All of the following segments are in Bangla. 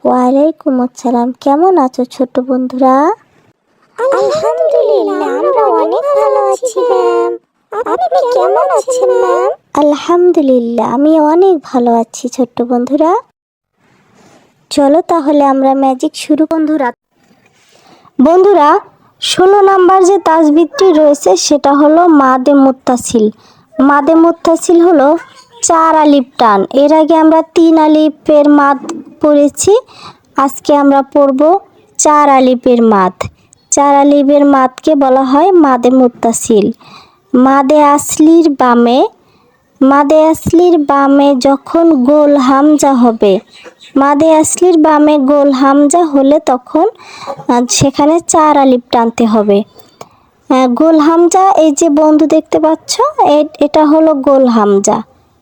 ওয়ালাইকুম আসসালাম। কেমন আছো ছোট বন্ধুরা? আলহামদুলিল্লাহ, আমরা অনেক ভালো আছি ম্যাম। আপনি কেমন আছেন ম্যাম? আলহামদুলিল্লাহ, আমি অনেক ভালো আছি ছোট্ট বন্ধুরা। চলো তাহলে আমরা ম্যাজিক শুরু। বন্ধুরা 16 নাম্বার যে তাসবিহটি রয়েছে সেটা হলো মাদে মুত্তাসিল। মাদে মুত্তাসিল হলো 4 আলিফ টান। এর আগে আমরা 3 আলিফের মাদ পড়েছি, আজকে আমরা পড়ব 4 আলিফের মাদ। 4 আলিফের মাদকে বলা হয় মাদে মুত্তাসিল। মাদে আসলির বামে যখন গোল হামজা হবে, মাদে আসলির বামে গোল হামজা হলে তখন সেখানে 4 আলিফ টানতে হবে। গোল হামজা, এই যে বন্ধু দেখতে পাচ্ছ, এটা হলো গোল হামজা,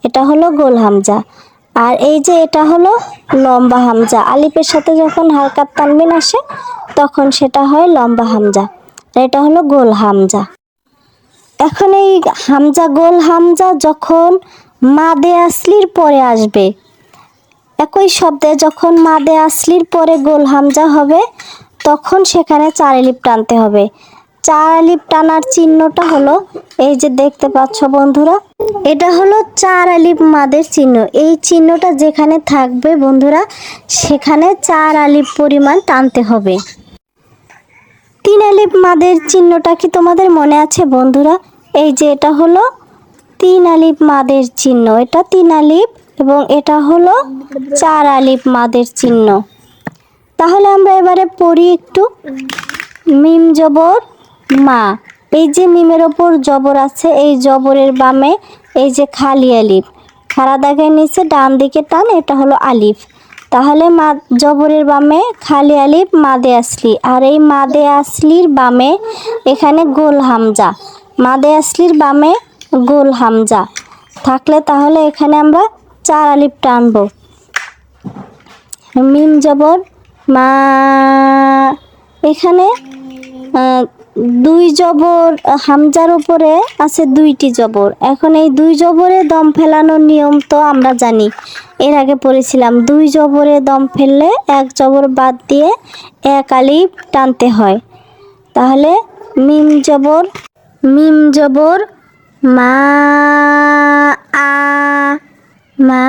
এটা হলো গোল হামজা। আর এই যে এটা হলো লম্বা হামজা। আলিফের সাথে যখন হালকা তানবিন আসে তখন সেটা হয় লম্বা হামজা। এটা হলো গোল হামজা। এখন এই হামজা, গোল হামজা যখন মাদে আসলির পরে আসবে, একই শব্দে যখন মাদে আসলির পরে গোল হামজা হবে তখন সেখানে 4 আলিফ টানতে হবে। 4 আলিফ টানার চিহ্নটা হলো এই যে দেখতে পাচ্ছ বন্ধুরা, এটা হলো 4 আলিফ মাদের চিহ্ন। এই চিহ্নটা যেখানে থাকবে বন্ধুরা সেখানে 4 আলিফ পরিমাণ টানতে হবে। 3 আলিফ মাদের চিহ্নটা কি তোমাদের মনে আছে বন্ধুরা? এই যে এটা হলো 3 আলিফ মাদের চিহ্ন, এটা 3 আলিফ এবং এটা হলো 4 আলিফ মাদের চিহ্ন। তাহলে আমরা এবারে পড়ি একটু। মিম জবর মা, এই যে মিমের ওপর জবর আছে, এই জবরের বামে এই যে খালি আলিফ, খাড়া দাগের নিচে ডান দিকে টান, এটা হলো আলিফ। তাহলে মা জবরের বামে খালি আলিফ মাদে আসলি, আর এই মাদে আসলির বামে এখানে গোল হামজা। মাদে আসলির বামে গোল হামজা থাকলে তাহলে এখানে আমরা 4 আলিফ টানবো। মিম জবর মা, এখানে 2 জবর, হামজার উপরে আছে 2টি জবর। এখন এই 2 জবরে দম ফেলানোর নিয়ম তো আমরা জানি, এর আগে পড়েছিলাম। 2 জবরে দম ফেললে 1 জবর বাদ দিয়ে 1 আলিফ টানতে হয়। তাহলে মিম জবর মা আ, মা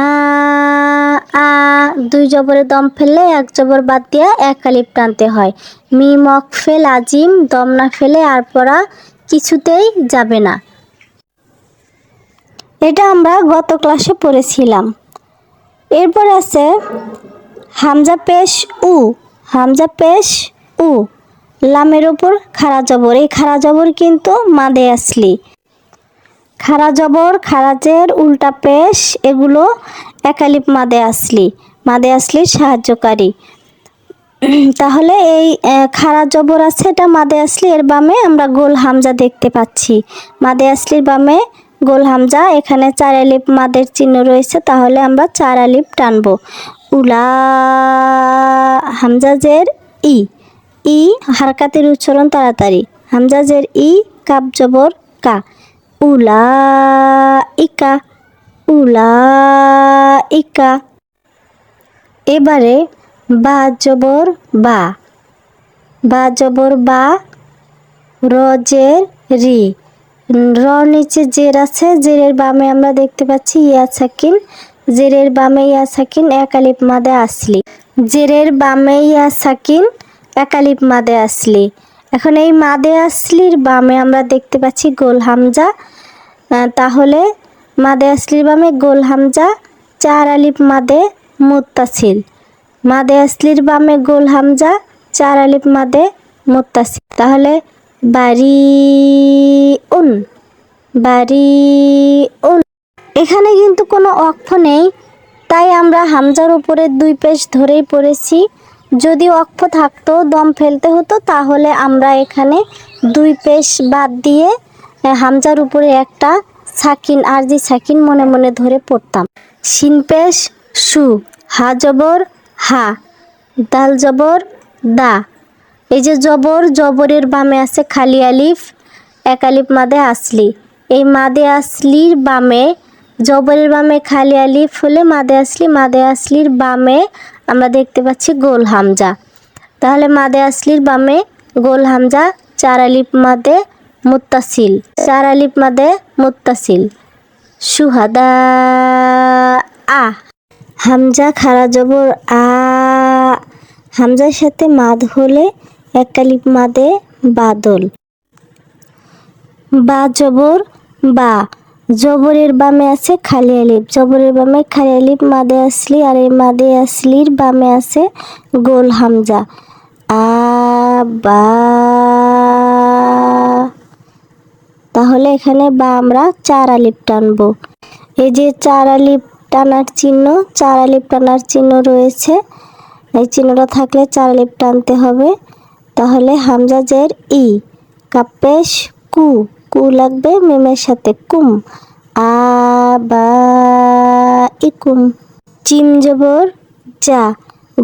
আ, 2 জবরে দম ফেললে 1 জবর বাদ দিয়ে 1 আলিফ টানতে হয়। মিম ওয়াকফে লাজিম, দম না ফেলে আর পড়া কিছুতেই যাবে না। এটা আমরা গত ক্লাসে পড়েছিলাম। এরপর আছে হামজা পেশ উ, হামজা পেশ উ, লামের ওপর খাড়া জবর। এই খাড়া জবর কিন্তু মাদে আসলি। খাড়া জবর, খারাজের উল্টা পেশ, এগুলো 1 আলিফ মাদে আসলির সাহায্যকারী। তাহলে এই খাড়া জবর আছে, এটা মাদে আসলি, এর বামে আমরা গোল হামজা দেখতে পাচ্ছি। মাদে আসলির বামে গোল হামজা, এখানে 4 আলিফ মাদের চিহ্ন রয়েছে, তাহলে আমরা 4 আলিফ টানবো। উলা, হামজা জের ই, ই হারকাতের উচ্চারণ তাড়াতাড়ি। হামজা জের ই, কাপ জবর কা, উলা ইকা, উলা ইকা। এবারে বা জবর বা, বা জবর বা, র জের রি, র নিচে জের আছে, জেরের বামে আমরা দেখতে পাচ্ছি ইয়া সাকিন, জেরের বামে ইয়া সাকিন 1 আলিফ মাদে আসলি, জেরের বামে ইয়া সাকিন 1 আলিফ মাদে আসলি। এখন এই মাদে আসলির বামে আমরা দেখতে পাচ্ছি গোল হামজা, তাহলে মাদে আসলির বামে গোল হামজা 4 আলিফ মাদে মুত্তাসিল। মাদে আসলির বামে গোল হামজা 4 আলিফ মাদে মুত্তাসিল। তাহলে বারি উন, বারি উন। এখানে কিন্তু কোনো অক্ষ নেই, তাই আমরা হামজার উপরে 2 পেশ ধরেই পড়েছি। যদি অক্ষ থাকতো, দম ফেলতে হতো, তাহলে আমরা এখানে 2 পেশ বাদ দিয়ে হামজার উপরে একটা সাকিন, আরজি সাকিন মনে মনে ধরে পড়তাম। শিন পেশ সু, হা জবর হা, দাল জবর দা। এই যে জবর, জবরের বামে আছে খালি আলিফ, 1 আলিফ মাদে আসলি। এই মাদে আসলির বামে, জবরের বামে খালি আলিফ হলে মাদে আসলি, মাদে আসলির বামে আমরা দেখতে পাচ্ছি গোল হামজা। তাহলে মাদে আসলির বামে গোল হামজা, 4 আলিফ মাদে মুত্তাসিল, 4 আলিফ মাদে মুত্তাসিল। শুহাদা আ, হামজা খারা জবর আ, হামজার সাথে মাদ হলে 1 আলিফ মাদে বাদল। বা জবর বা, জবরের বামে আছে খালি আলিফ, জবরের বামে খালি আলিফ মাদে আসলি, আর এই মাদে আসলির বামে আছে গোল হামজা। আ বা, তাহলে এখানে বা আমরা 4 আলিফ টানবো। এই যে 4 আলিফ টানার চিহ্ন, 4 আলিফ টানার চিহ্ন রয়েছে, এই চিহ্নটা থাকলে 4 আলিফ টানতে হবে। তাহলে হামজা জের ই, কাপেশ কু, কু লাগবে মিমের সাথে, কুম, আ বা ইকুম। চিম জবর যা,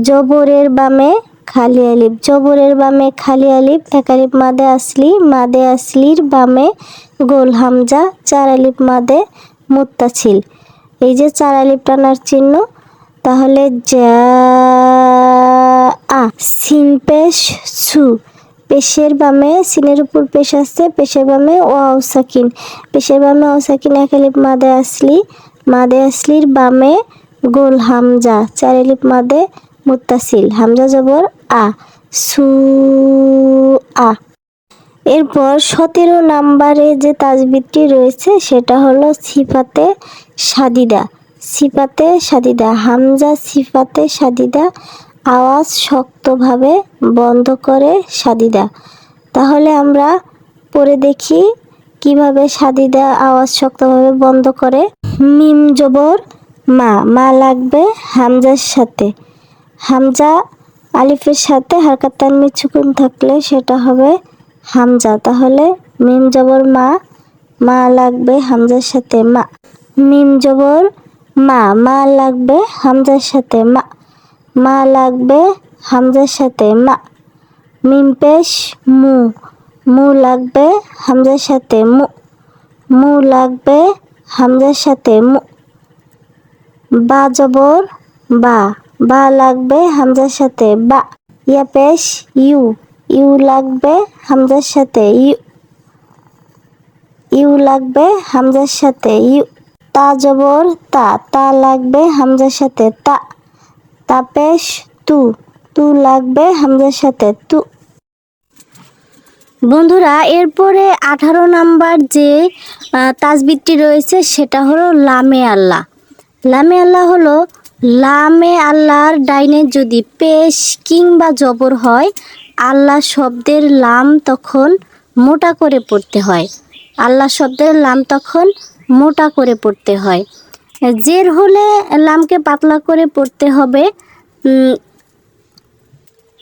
জবরের বামে খালি আলিফ, জবরের বামে খালি আলিফ, 1 আলিফ মাদে আসলি, মাদে আসলির বামে গোল হামজা, 4 আলিফ মাদে মুত্তাসিল। এই যে 4 আলিফ টানার চিহ্ন, তাহলে যা আ, সিন পেশ সু, পেশের বামে সিনের উপর পেশ আছে, পেশের বামে ওয়াও সাকিন, পেশের বামে ওয়াও সাকিন, 1 আলিফ মাদে আসলি, মাদে আসলির বামে গোল হামজা, 4 আলিফ মাদে মুত্তাসিল, হামজা জবর আ, সু আ। এরপর 17 নম্বরে যে তাজবিদটি রয়েছে সেটা হলো সিফাতে সাদিদা। সিফাতে সাদিদা, হামজা সিফাতে সাদিদা, আওয়াজ শক্তভাবে বন্ধ করে সাদিদা। তাহলে আমরা পড়ে দেখি কিভাবে সাদিদা আওয়াজ শক্তভাবে বন্ধ করে। মিম জবর মা, মা লাগবে হামজার সাথে, হামজা আলিফের সাথে হারকাত তানবির সুকুন থাকলে সেটা হবে হামজা। তাহলে মিম জবর মা, মা লাগবে হামজার সাথে মা। মিম জবর মা, মা লাগবে হামজার সাথে মা, মা লাগবে হামজার সাথে মা। মিম পেশ মু, মু লাগবে হামজার সাথে মু, মু লাগবে হামজার সাথে মু। বা জবর বা, বা লাগবে হামজার সাথে বা। ইয়া পেশ ইউ, ইউ লাগবে হামজার সাথে ইউ, ইউ লাগবে হামজার সাথে ইউ। তা জবর তা, তা লাগবে হামজার সাথে তা, তা পেশ তু, তু লাগবে হামজার সাথে তু। বন্ধুরা এরপরে 18 নাম্বার যে তাজবিদটি রয়েছে সেটা হলো লামে আল্লাহ। লামে আল্লাহ হলো, লামে আল্লাহর ডাইনে যদি পেশ কিংবা জবর হয়, আল্লাহ শব্দের লাম তখন মোটা করে পড়তে হয়, আল্লাহ শব্দের লাম তখন মোটা করে পড়তে হয়। জের হলে লামকে পাতলা করে পড়তে হবে।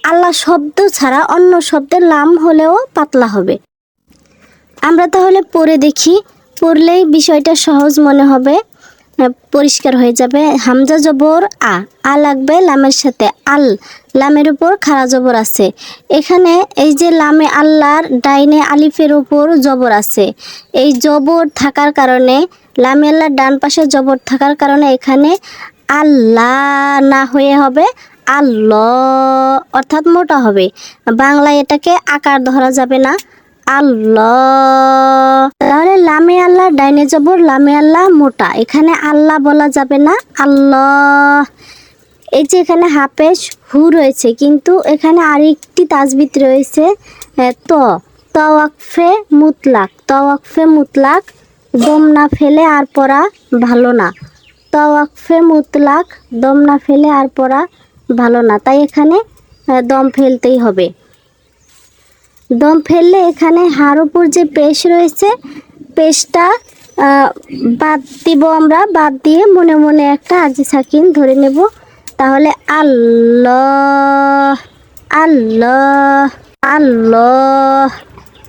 আল্লাহ শব্দ ছাড়া অন্য শব্দের লাম হলেও পাতলা হবে। আমরা তাহলে পড়ে দেখি, পড়লেই বিষয়টা সহজ মনে হবে, পরিষ্কার হয়ে যাবে। হামজা জবর আ, আ লাগবে লামের সাথে, আল, লামের উপর খাড়া জবর আছে। এখানে এই যে লামে আল্লাহর ডাইনে আলিফের উপর জবর আছে, এই জবর থাকার কারণে, লামে আল্লাহর ডান পাশে জবর থাকার কারণে এখানে আল্লাহ না হয়ে হবে আল্লাহ, অর্থাৎ মোটা হবে। বাংলায় এটাকে আকার ধরা যাবে না, আল্লাহ। তাহলে লামে আল্লাহ ডাইনে জবর, লামে আল্লাহ মোটা, এখানে আল্লাহ বলা যাবে না, আল্লাহ। এই যে এখানে হাফেজ হু রয়েছে, কিন্তু এখানে আরেকটি তাজবিদ রয়েছে ত, ওয়াকফে মুতলাক, ওয়াকফে মুতলাক, দম না ফেলে আর পড়া ভালো না, ওয়াকফে মুতলাক, দম না ফেলে আর পড়া ভালো না, তাই এখানে দম ফেলতেই হবে। দম ফেললে এখানে হার উপর যে পেশ রয়েছে, পেশটা বাদ দিব আমরা, বাদ দিয়ে মনে মনে একটা আজি সাকিন ধরে নেব। তাহলে আল্লাহ, আল্লাহ, আল্লাহ।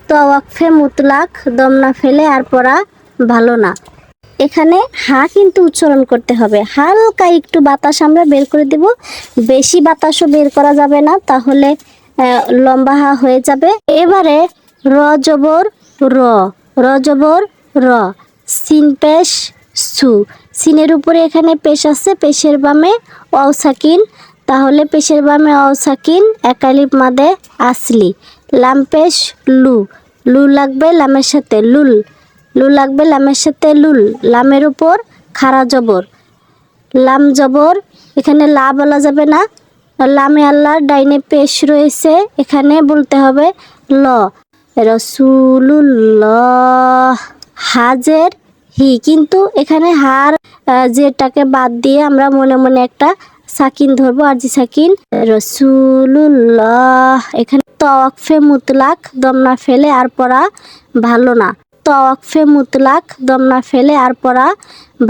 তো ওয়াকফে মুতলাক, দম না ফেলে আর পড়া ভালো না। এখানে হা কিন্তু উচ্চারণ করতে হবে, হালকা একটু বাতাস আমরা বের করে দেব, বেশি বাতাসও বের করা যাবে না, তাহলে লম্বা হা হয়ে যাবে। এবারে র জবর র, র জবর র, সিন পেশ সু, সিনের উপরে এখানে পেশ আছে, পেশের বামে ওয়াও সাকিন, তাহলে পেশের বামে অ সাকিন, এক আলিফ মাদে আসলি। লাম পেশ লু, লু লাগবে লামের সাথে লুল, লু লাগবে লামের সাথে লুল। লামের উপর খাড়া জবর, লাম জবর, এখানে লা বলা যাবে না। লামে আল্লাহর ডাইনে পেশ রয়েছে, এখানে বলতে হবে ল। রসুলুল্লাহ। হাজের হি, কিন্তু এখানে হার যেটাকে বাদ দিয়ে আমরা মনে মনে একটা সাকিন ধরবো, আরজি সাকিন। রসুলুল্লাহ। এখানে তওয়াকফে মুতলাক, দম না ফেলে আর পড়া ভালো না। তওয়াকফে মুতলাক, দম না ফেলে আর পড়া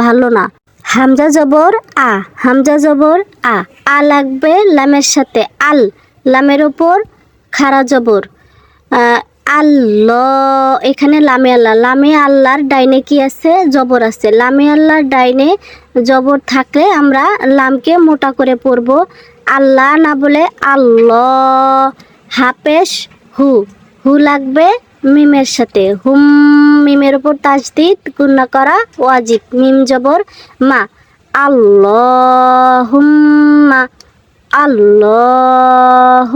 ভালো না। হামজা জবর আ, হামজা জবর আ, আ লাগবে লামের সাথে আল, লামের ওপর খাড়া জবর। আল্লাহ, এখানে লামে আল্লাহ, লামে আল্লাহর ডাইনে কি আছে? জবর আছে। লামে আল্লাহর ডাইনে জবর থাকলে আমরা লামকে মোটা করে পড়ব, আল্লাহ না বলে আল্লাহ। হাপেশ হু, হু লাগবে মিমের সাথে হুম, মিমের উপর তাজদিদ গুণা করা ওয়াজিব। মিম জবর মা, আল্লাহুম্মা, আল্লাহুম্মা।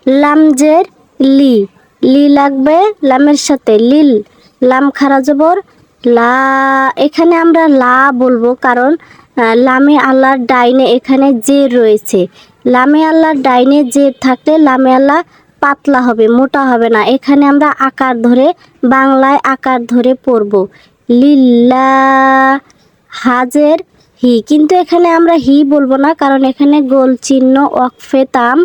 লামজের লি, লি লাগবে লামের সাথে লিল, লাম খাড়া জবর লা। এখানে আমরা লা বলবো কারণ লামে আল্লাহর ডাইনে এখানে জের রয়েছে। লামে আল্লাহর ডাইনে জের থাকলে লামে আল্লাহ পাতলা হবে, মোটা হবে না। এখানে আমরা আকার ধরে, বাংলায় আকার ধরে পড়ব লিল্লা। হাজের হি, কিন্তু এখানে আমরা হি বলবো না কারণ এখানে গোল চিহ্ন ওয়াকফে তাম,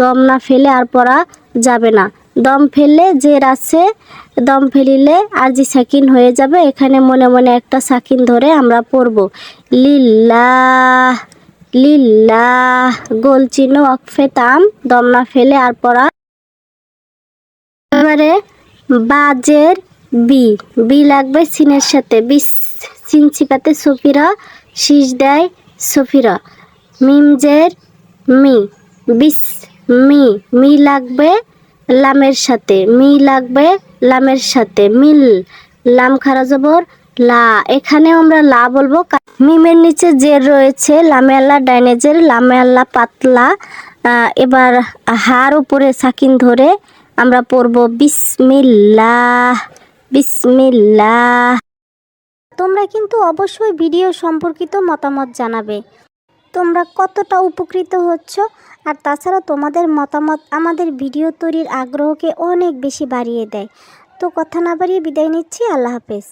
দম না ফেলে আর পড়া যাবে না। দম ফেললে জের আছে, দম ফেলিলে আরজি সাকিন হয়ে যাবে। এখানে মনে মনে একটা সাকিন ধরে আমরা পড়ব লিল্লাহ, লিল্লাহ। গোল চিহ্ন ওয়াকফে তাম, দম না ফেলে আর পড়া। এবারে বাজের বি, বি লাগবে সিনের সাথে বিস, সিন চিপাতে সফিরা, শীষ দেয় সফিরা। মিমজের মি, বিস মি, মি লাগবে লামের সাথে, মি লাগবে লামের সাথে মিল, লাম খাড়া জবর লা। এখানে আমরা লা বলবো, মিমের নিচে জের রয়েছে, লামে আল্লাহ ডাইনে জের, লামে আল্লাহ পাতলা। এবার হার উপরে সাকিন ধরে আমরা পড়ব বিসমিল্লাহ, বিসমিল্লাহ। তোমরা কিন্তু অবশ্যই ভিডিও সম্পর্কিত মতামত জানাবে, তোমরা কতটা উপকৃত হচ্ছ। আর তাছাড়া তোমাদের মতামত আমাদের ভিডিও তৈরির আগ্রহকে অনেক বেশি বাড়িয়ে দেয়। তো কথা না বাড়িয়ে বিদায় নিচ্ছি, আল্লাহ হাফেজ।